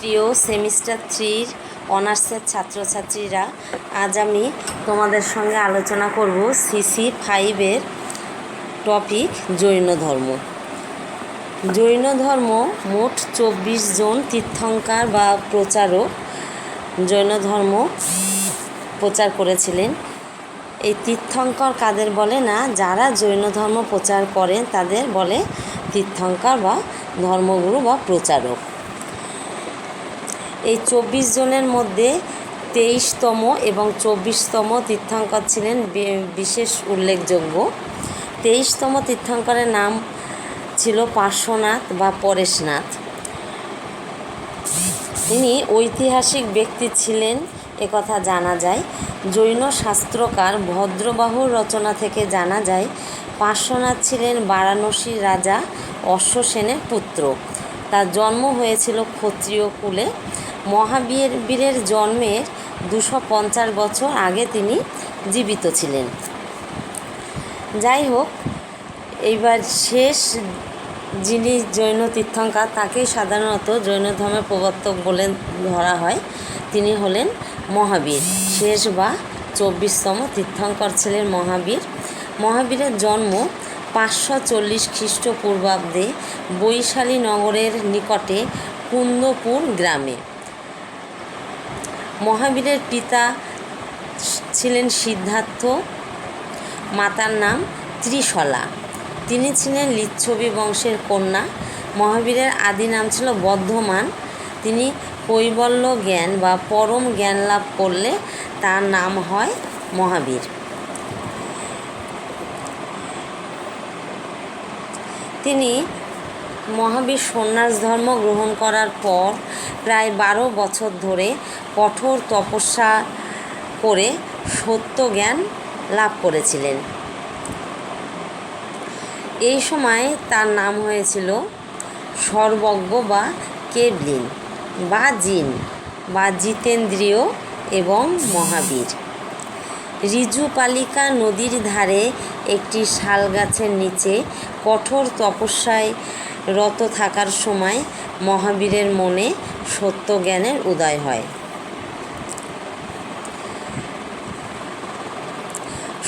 প্রিয় সেমিস্টার 3 অনার্সের ছাত্রছাত্রীরা, আজ আমি তোমাদের সঙ্গে আলোচনা করব সিসি 5-এর টপিক জৈন ধর্ম। জৈন ধর্ম মোট 24 জন তীর্থঙ্কর বা প্রচারক জৈন ধর্ম প্রচার করেছিলেন। এই তীর্থঙ্কর কাদের বলে না, যারা জৈন ধর্ম প্রচার করেন তাদের বলে তীর্থঙ্কর বা ধর্মগুরু বা প্রচারক। এই 24 জনের মধ্যে 23তম এবং 24তম তীর্থঙ্কর ছিলেন বিশেষ উল্লেখযোগ্য। 23তম তীর্থঙ্করের নাম ছিল পার্শ্বনাথ বা পরেশনাথ। তিনি ঐতিহাসিক ব্যক্তি ছিলেন একথা জানা যায়। জৈন শাস্ত্রকার ভদ্রবাহুর রচনা থেকে জানা যায় পার্শ্বনাথ ছিলেন বারাণসীর রাজা অশ্বসেনের পুত্র। তার জন্ম হয়েছিল ক্ষত্রিয় কুলে। মহাবীরের জন্মের 250 বছর আগে তিনি জীবিত ছিলেন। যাই হোক, এইবার শেষ যিনি জৈন তীর্থঙ্কর তাকেই সাধারণত জৈন ধর্মের প্রবর্তক বলে ধরা হয়। তিনি হলেন মহাবীর। শেষ বা 24তম তীর্থঙ্কর ছিলেন মহাবীর। মহাবীরের জন্ম 540 খ্রিস্টপূর্বাব্দে বৈশালী নগরের নিকটে কুন্দপুর গ্রামে। মহাবীরের পিতা ছিলেন সিদ্ধার্থ, মাতার নাম ত্রিশলা। তিনি ছিলেন লিচ্ছবি বংশের কন্যা। মহাবীরের আদি নাম ছিল বর্ধমান। তিনি কৈবল্য জ্ঞান বা পরম জ্ঞান লাভ করলে তার নাম হয় মহাবীর। মহাবীর সন্ন্যাস ধর্ম গ্রহণ করার পর প্রায় 12 বছর ধরে কঠোর তপস্যা করে সত্য জ্ঞান লাভ করেছিলেন। এই সময় তার নাম হয়েছিল সর্বজ্ঞ বা কেবলিন বা জিন বা জিতেন্দ্রীয় এবং মহাবীর। ঋজুপালিকা নদীর ধারে একটি শাল গাছের নিচে কঠোর তপস্যায় রত থাকার সময় মহাবীরের মনে সত্য জ্ঞানের উদয় হয়।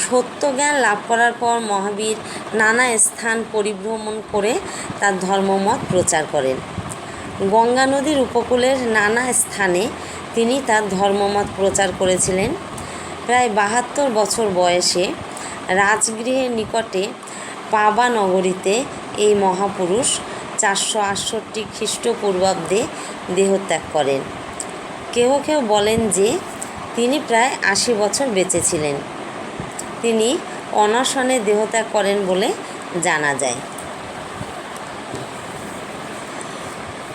সত্য জ্ঞান লাভ করার পর মহাবীর নানা স্থান পরিভ্রমণ করে তার ধর্মমত প্রচার করেন। গঙ্গা নদীর উপকূলের নানা স্থানে তিনি তার ধর্মমত প্রচার করেছিলেন। প্রায় 72 বছর বয়সে রাজগৃহের নিকটে পাবা নগরীতে এই মহাপুরুষ 468 খ্রিস্টপূর্বাব্দে দেহত্যাগ করেন। কেউ কেউ বলেন যে তিনি প্রায় 80 বছর বেঁচে ছিলেন। তিনি অনশনে দেহত্যাগ করেন বলে জানা যায়।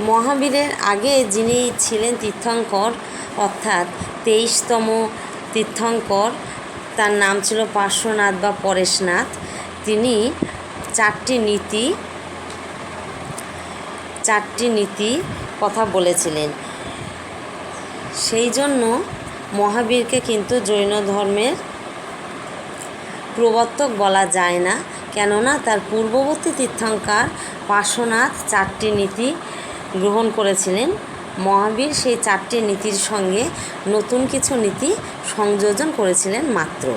মহাবীরের আগে যিনি ছিলেন তীর্থঙ্কর, অর্থাৎ 23তম তীর্থঙ্কর, তার নাম ছিল পার্শ্বনাথ বা পরেশনাথ। তিনি চারটি নীতি কথা বলেছিলেন। সেই জন্য মহাবীরকে কিন্তু জৈন ধর্মের প্রবর্তক বলা যায় না, কেননা তার পূর্ববর্তী তীর্থঙ্কর পার্শ্বনাথ 4টি নীতি গ্রহণ করেছিলেন। মহাবীর সেই 4টি নীতির সঙ্গে নতুন কিছু নীতি সংযোজন করেছিলেন মাত্র।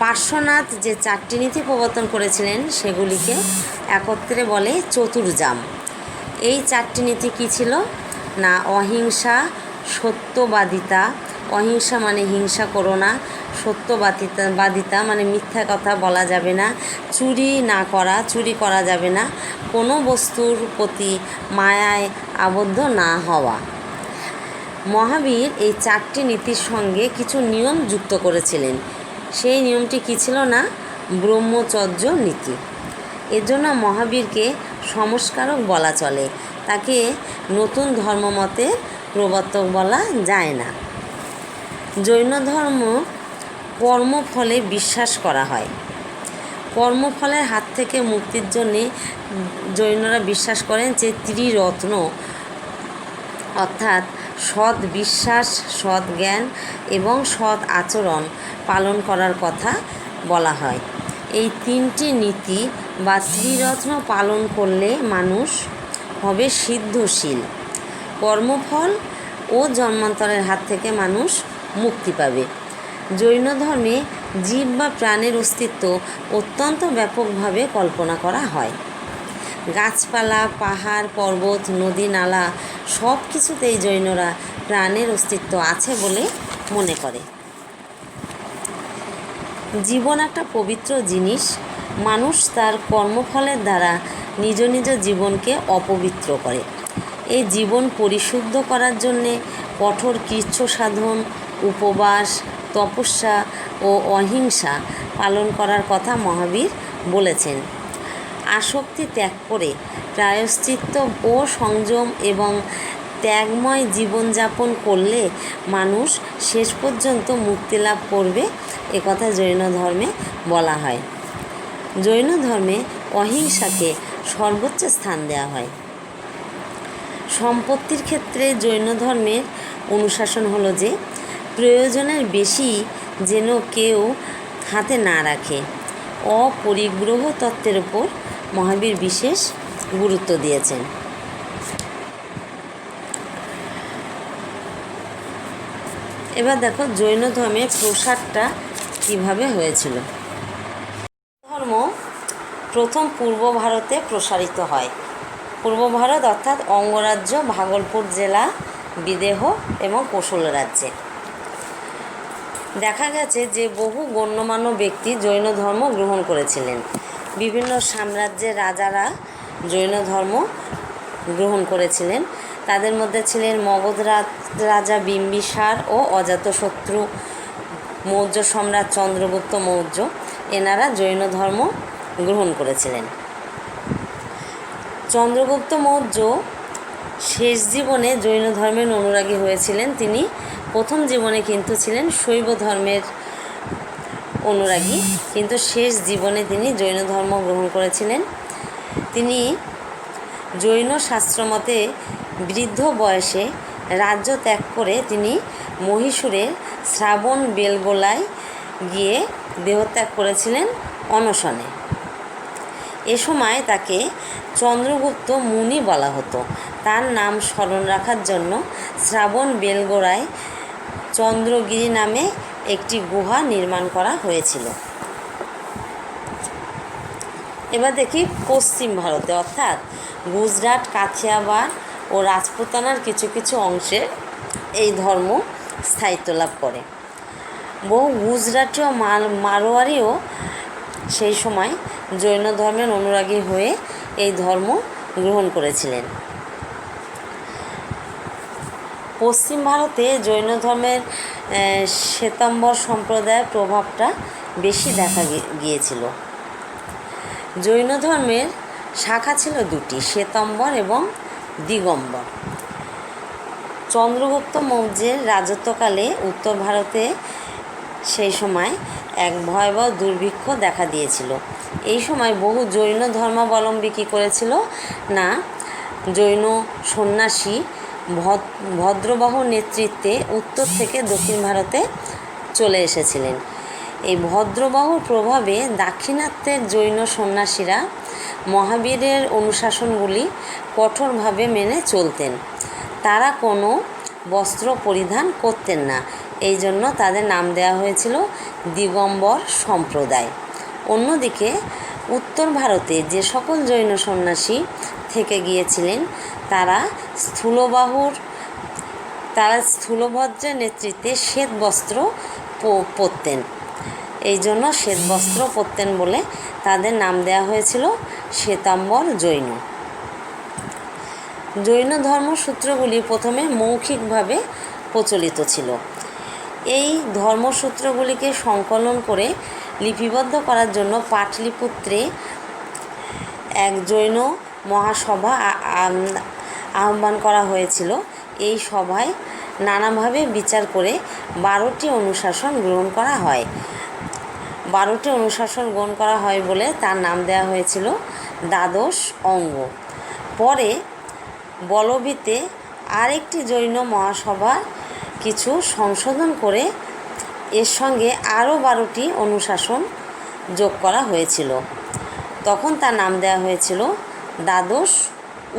পার্শ্বনাথ যে 4টি নীতি প্রবর্তন করেছিলেন সেগুলিকে একত্রে বলে চতুর্জাম। এই 4টি নীতি কী ছিল না, অহিংসা, সত্যবাদিতা, অহিংসা মানে হিংসা করো না, সত্যবাদিতা মানে মিথ্যা কথা বলা যাবে না, চুরি করা যাবে না, কোনো বস্তুর প্রতি মায়ায় আবদ্ধ না হওয়া। মহাবীর এই 4টি নীতির সঙ্গে কিছু নিয়ম যুক্ত করেছিলেন। সেই নিয়মটি কী ছিল না, ব্রহ্মচর্য নীতি। এর জন্য মহাবীরকে সংস্কারক বলা চলে, তাকে নতুন ধর্মমতের প্রবর্তক বলা যায় না। জৈন ধর্ম কর্মফলে বিশ্বাস করা হয়। কর্মফলের হাত থেকে মুক্তির জন্যে জৈনরা বিশ্বাস করেন যে ত্রিরত্ন অর্থাৎ সৎ বিশ্বাস, সৎ জ্ঞান এবং সৎ আচরণ পালন করার কথা বলা হয়। এই 3টি নীতি বা ত্রিরত্ন পালন করলে মানুষ হবে সিদ্ধশীল, কর্মফল ও জন্মান্তরের হাত থেকে মানুষ মুক্তি পাবে। জৈন ধর্মে জীব বা প্রাণের অস্তিত্ব অত্যন্ত ব্যাপকভাবে কল্পনা করা হয়। গাছপালা, পাহাড়, পর্বত, নদী, নালা সব কিছুতেই জৈনরা প্রাণের অস্তিত্ব আছে বলে মনে করে। জীবন একটা পবিত্র জিনিস। মানুষ তার কর্মফলের দ্বারা নিজ নিজ জীবনকে অপবিত্র করে। এই জীবন পরিশুদ্ধ করার জন্যে কঠোর কৃচ্ছ সাধন, উপবাস, তপস্যা ও অহিংসা পালন করার কথা মহাবীর বলেছেন। আসক্তি ত্যাগ করে প্রায়শ্চিত্ত ও সংযম এবং ত্যাগময় জীবনযাপন করলে মানুষ শেষ পর্যন্ত মুক্তি লাভ করবে, একথা জৈন ধর্মে বলা হয়। জৈন ধর্মে অহিংসাকে সর্বোচ্চ স্থান দেওয়া হয়। সম্পত্তির ক্ষেত্রে জৈন ধর্মের অনুশাসন হলো যে প্রয়োজনের বেশি যেন কেউ হাতে না রাখে। অপরিগ্রহ তত্ত্বের উপর মহাবীর বিশেষ গুরুত্ব দিয়েছেন। এবার দেখো জৈন ধর্মের প্রসারটা কীভাবে হয়েছিল। ধর্ম প্রথম পূর্ব ভারতে প্রসারিত হয়। পূর্ব ভারত অর্থাৎ অঙ্গরাজ্য, ভাগলপুর জেলা, বিদেহ এবং কোশল রাজ্যে। দেখা গেছে যে বহু গণ্যমান্য ব্যক্তি জৈন ধর্ম গ্রহণ করেছিলেন। বিভিন্ন সাম্রাজ্যের রাজারা জৈন ধর্ম গ্রহণ করেছিলেন। তাদের মধ্যে ছিলেন মগধ রাজা বিম্বিসার ও অজাতশত্রু, মৌর্য সম্রাট চন্দ্রগুপ্ত মৌর্য। এনারা জৈন ধর্ম গ্রহণ করেছিলেন। চন্দ্রগুপ্ত মৌর্য শেষ জীবনে জৈন ধর্মের অনুরাগী হয়েছিলেন। তিনি প্রথম জীবনে কিন্তু ছিলেন শৈব ধর্মের অনুরাগী, কিন্তু শেষ জীবনে তিনি জৈন ধর্ম গ্রহণ করেছিলেন। তিনি জৈন শাস্ত্রমতে বৃদ্ধ বয়সে রাজ্য ত্যাগ করে তিনি মহীশূরের শ্রাবণ বেলগোলায় গিয়ে দেহত্যাগ করেছিলেন অনশনে। এ সময় তাকে চন্দ্রগুপ্ত মুনি বলা হতো। তার নাম স্মরণ রাখার জন্য শ্রাবণ বেলগোলায় চন্দ্রগিরি নামে একটি গুহা নির্মাণ করা হয়েছিল। এবার দেখি পশ্চিম ভারতে অর্থাৎ গুজরাট, কাথিয়াওয়াড় ও রাজপুতানার কিছু কিছু অংশে এই ধর্ম স্থায়িত্ব লাভ করে। বহু গুজরাটি ও মারোয়ারিও সেই সময় জৈন ধর্মের অনুরাগী হয়ে এই ধর্ম গ্রহণ করেছিলেন। পশ্চিম ভারতে জৈন ধর্মের শ্বেতাম্বর সম্প্রদায়ের প্রভাবটা বেশি দেখা গিয়েছিল। জৈন ধর্মের শাখা ছিল দুটি, শ্বেতাম্বর এবং দিগম্বর। চন্দ্রগুপ্ত মৌর্যের রাজত্বকালে উত্তর ভারতে সেই সময় এক ভয়াবহ দুর্ভিক্ষ দেখা দিয়েছিল। এই সময় বহু জৈন ধর্মাবলম্বী কী করেছিল না, জৈন সন্ন্যাসী ভদ্রবাহুর নেতৃত্বে উত্তর থেকে দক্ষিণ ভারতে চলে এসেছিলেন। এই ভদ্রবাহুর প্রভাবে দাক্ষিণাত্যের জৈন সন্ন্যাসীরা মহাবীরের অনুশাসনগুলি কঠোরভাবে মেনে চলতেন। তারা কোনো বস্ত্র পরিধান করতেন না। এই জন্য তাদের নাম দেওয়া হয়েছিল দিগম্বর সম্প্রদায়। অন্যদিকে উত্তর ভারতে যে সকল জৈন সন্ন্যাসী থেকে গিয়েছিলেন তারা স্থূলভদ্রের নেতৃত্বে শ্বেত বস্ত্র পরতেন। এই জন্য শ্বেত বস্ত্র পরতেন বলে তাদের নাম দেওয়া হয়েছিল শ্বেতাম্বর জৈন। জৈন ধর্মসূত্রগুলি প্রথমে মৌখিকভাবে প্রচলিত ছিল। এই ধর্মসূত্রগুলিকে সংকলন করে লিপিবদ্ধ করার জন্য পাটলিপুত্রে এক জৈন মহাসভা আহ্বান করা হয়েছিল। এই সভায় নানাভাবে বিচার করে 12টি অনুশাসন গ্রহণ করা হয়। 12টি অনুশাসন গ্রহণ করা হয় বলে তার নাম দেওয়া হয়েছিল দ্বাদশ অঙ্গ। পরে বলবিতে আরেকটি জৈন মহাসভা কিছু সংশোধন করে এর সঙ্গে আরও 12টি অনুশাসন যোগ করা হয়েছিল। তখন তার নাম দেওয়া হয়েছিল দ্বাদশ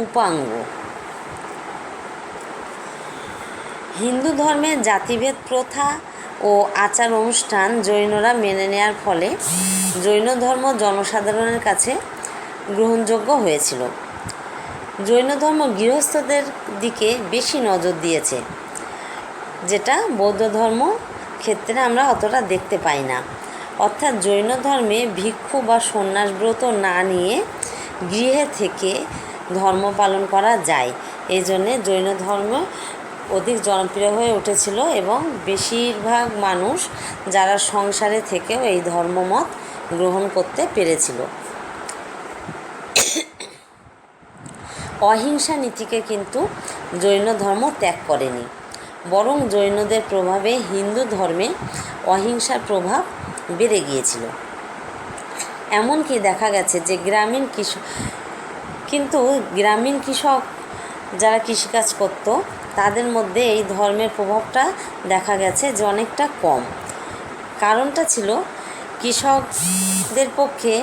উপাঙ্গ। হিন্দু ধর্মের জাতিভেদ প্রথা ও আচার অনুষ্ঠান জৈনরা মেনে নেওয়ার ফলে জৈন ধর্ম জনসাধারণের কাছে গ্রহণযোগ্য হয়েছিল। জৈন ধর্ম গৃহস্থদের দিকে বেশি নজর দিয়েছে, যেটা বৌদ্ধ ধর্ম ক্ষেত্রে আমরা অতটা দেখতে পাই না। অর্থাৎ জৈন ধর্মে ভিক্ষু বা সন্ন্যাস ব্রত না নিয়ে গৃহে থেকে ধর্ম পালন করা যায়। এই জন্যে জৈন ধর্ম অধিক জনপ্রিয় হয়ে উঠেছিল এবং বেশিরভাগ মানুষ যারা সংসারে থেকেও এই ধর্মমত গ্রহণ করতে পেরেছিল। অহিংসা নীতিকে কিন্তু জৈন ধর্ম ত্যাগ করেনি, বরং জৈনদের প্রভাবে হিন্দু ধর্মে অহিংসার প্রভাব বেড়ে গিয়েছিল। এমনকি দেখা গেছে যে গ্রামীণ কৃষক যারা কৃষিকাজ করত তাদের মধ্যে এই ধর্মের প্রভাবটা দেখা গেছে যে অনেকটা কম। কারণটা ছিল কৃষকদের পক্ষে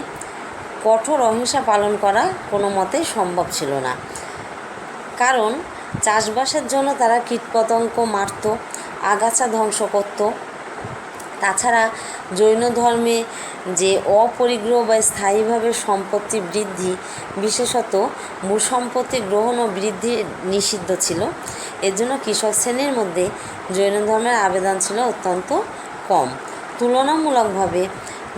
কঠোর অহিংসা পালন করা কোনো মতেই সম্ভব ছিল না, কারণ চাষবাসের জন্য তারা কীটপতঙ্গ মারত, আগাছা ধ্বংস করত। তাছাড়া জৈন ধর্মে যে অপরিগ্রহ বা স্থায়ীভাবে সম্পত্তি বৃদ্ধি, বিশেষত ভূসম্পত্তি গ্রহণ ও বৃদ্ধি নিষিদ্ধ ছিল। এর জন্য কৃষক শ্রেণীর মধ্যে জৈন ধর্মের আবেদন ছিল অত্যন্ত কম। তুলনামূলকভাবে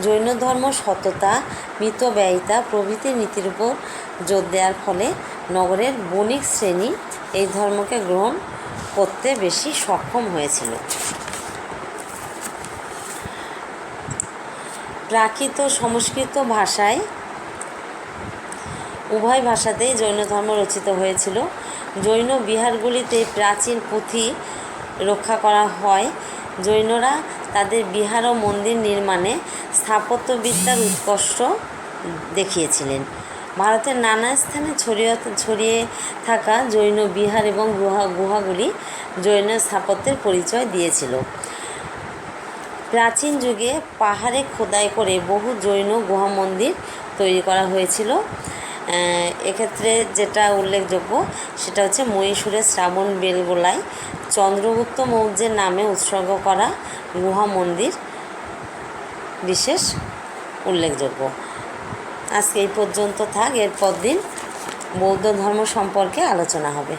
জৈন ধর্ম সততা, মিতব্যয়িতা প্রভৃতি নীতির উপর জোর দেওয়ার ফলে নগরের বণিক শ্রেণী এই ধর্মকে গ্রহণ করতে বেশি সক্ষম হয়েছিল। প্রাকৃত সংস্কৃত ভাষায় উভয় ভাষাতেই জৈন ধর্ম রচিত হয়েছিল। জৈন বিহারগুলিতে প্রাচীন পুঁথি রক্ষা করা হয়। জৈনরা তাদের বিহার ও মন্দির নির্মাণে স্থাপত্যবিদ্যার উৎকর্ষ দেখিয়েছিলেন। ভারতের নানা স্থানে ছড়িয়ে থাকা জৈন বিহার এবং গুহাগুলি জৈন স্থাপত্যের পরিচয় দিয়েছিল। প্রাচীন যুগে পাহাড়ে খোদাই করে বহু জৈন গুহা মন্দির তৈরি করা হয়েছিল। এক্ষেত্রে যেটা উল্লেখযোগ্য সেটা হচ্ছে মহীশূরের শ্রাবণ বেলগোলায় চন্দ্রগুপ্ত মৌর্যের নামে উৎসর্গ করা গুহা মন্দির বিশেষ উল্লেখযোগ্য। আজকে এই পর্যন্ত থাক, এরপর দিন বৌদ্ধ ধর্ম সম্পর্কে আলোচনা হবে।